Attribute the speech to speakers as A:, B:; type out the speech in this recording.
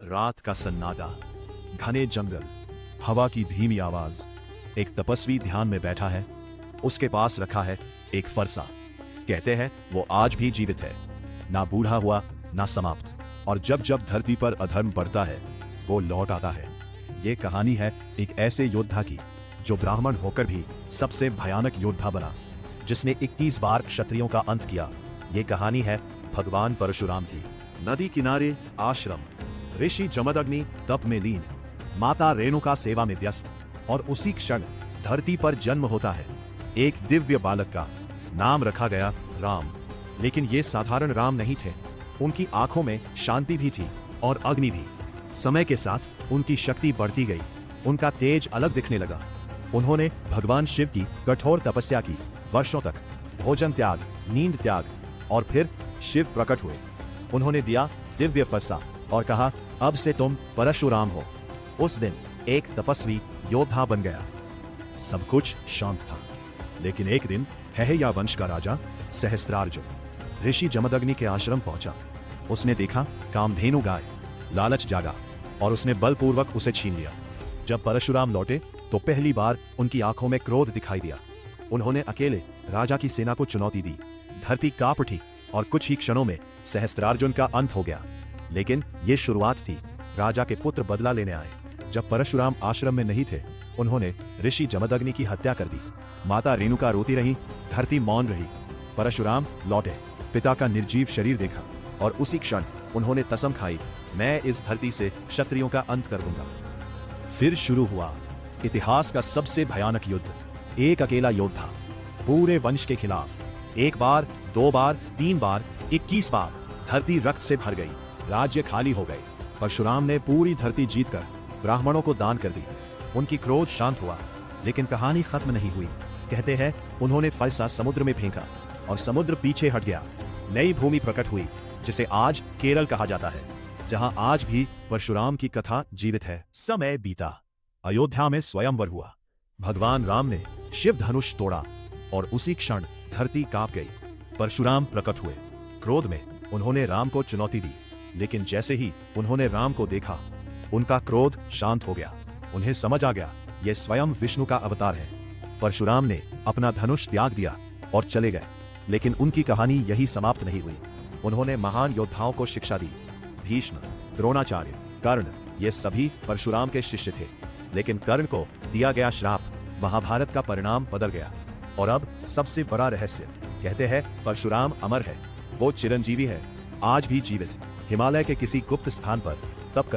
A: रात का सन्नाटा, घने जंगल, हवा की धीमी आवाज। एक तपस्वी ध्यान में बैठा है। उसके पास रखा है एक फरसा। कहते हैं वो आज भी जीवित है, ना बूढ़ा हुआ ना समाप्त। और जब जब धरती पर अधर्म बढ़ता है वो लौट आता है। ये कहानी है एक ऐसे योद्धा की जो ब्राह्मण होकर भी सबसे भयानक योद्धा बना, जिसने 21 बार क्षत्रियों का अंत किया। ये कहानी है भगवान परशुराम की। नदी किनारे आश्रम, ऋषि जमदग्नि तप में लीन, माता रेणुका सेवा में व्यस्त। और उसी क्षण धरती पर जन्म होता है एक दिव्य बालक का। नाम रखा गया राम। लेकिन ये साधारण राम नहीं थे। उनकी आंखों में शांति भी थी और अग्नि भी। समय के साथ उनकी शक्ति बढ़ती गई, उनका तेज अलग दिखने लगा। उन्होंने भगवान शिव की कठोर तपस्या की, वर्षों तक भोजन त्याग, नींद त्याग, और फिर शिव प्रकट हुए। उन्होंने दिया दिव्य फरसा और कहा, अब से तुम परशुराम हो। उस दिन एक तपस्वी योद्धा बन गया। सब कुछ शांत था। लेकिन एक दिन यहया वंश का राजा सहस्त्रार्जुन ऋषि जमदग्नि के आश्रम पहुंचा। उसने देखा कामधेनु गाय। लालच जागा और उसने बलपूर्वक उसे छीन लिया। जब परशुराम लौटे तो पहली बार उनकी आंखों में क्रोध दिखाई दिया। उन्होंने अकेले राजा की सेना को चुनौती दी। धरती कांप उठी और कुछ ही क्षणों में सहस्त्रार्जुन का अंत हो गया। लेकिन यह शुरुआत थी। राजा के पुत्र बदला लेने आए। जब परशुराम आश्रम में नहीं थे, उन्होंने ऋषि जमदग्नि की हत्या कर दी। माता रेणुका रोती रही, धरती मौन रही। परशुराम लौटे, पिता का निर्जीव शरीर देखा और उसी क्षण उन्होंने कसम खाई, मैं इस धरती से क्षत्रियों का अंत कर दूंगा। फिर शुरू हुआ इतिहास का सबसे भयानक युद्ध। एक अकेला योद्धा पूरे वंश के खिलाफ। एक बार, दो बार, 3 बार, 21 बार धरती रक्त से भर गई। राज्य खाली हो गए। परशुराम ने पूरी धरती जीतकर ब्राह्मणों को दान कर दी। उनकी क्रोध शांत हुआ। लेकिन कहानी खत्म नहीं हुई। कहते हैं उन्होंने फरसा समुद्र में फेंका और समुद्र पीछे हट गया। नई भूमि प्रकट हुई जिसे आज केरल कहा जाता है, जहां आज भी परशुराम की कथा जीवित है। समय बीता। अयोध्या में स्वयंवर हुआ। भगवान राम ने शिव धनुष तोड़ा और उसी क्षण धरती कांप गई। परशुराम प्रकट हुए। क्रोध में उन्होंने राम को चुनौती दी। लेकिन जैसे ही उन्होंने राम को देखा, उनका क्रोध शांत हो गया। उन्हें समझ आ गया यह स्वयं विष्णु का अवतार है। परशुराम ने अपना धनुष त्याग दिया और चले गए। लेकिन उनकी कहानी यही समाप्त नहीं हुई। उन्होंने महान योद्धाओं को शिक्षा दी। भीष्म, द्रोणाचार्य, कर्ण, ये सभी परशुराम के शिष्य थे। लेकिन कर्ण को दिया गया श्राप महाभारत का परिणाम बदल गया। और अब सबसे बड़ा रहस्य, कहते हैं परशुराम अमर है। वो चिरंजीवी है, आज भी जीवित, हिमालय के किसी गुप्त स्थान पर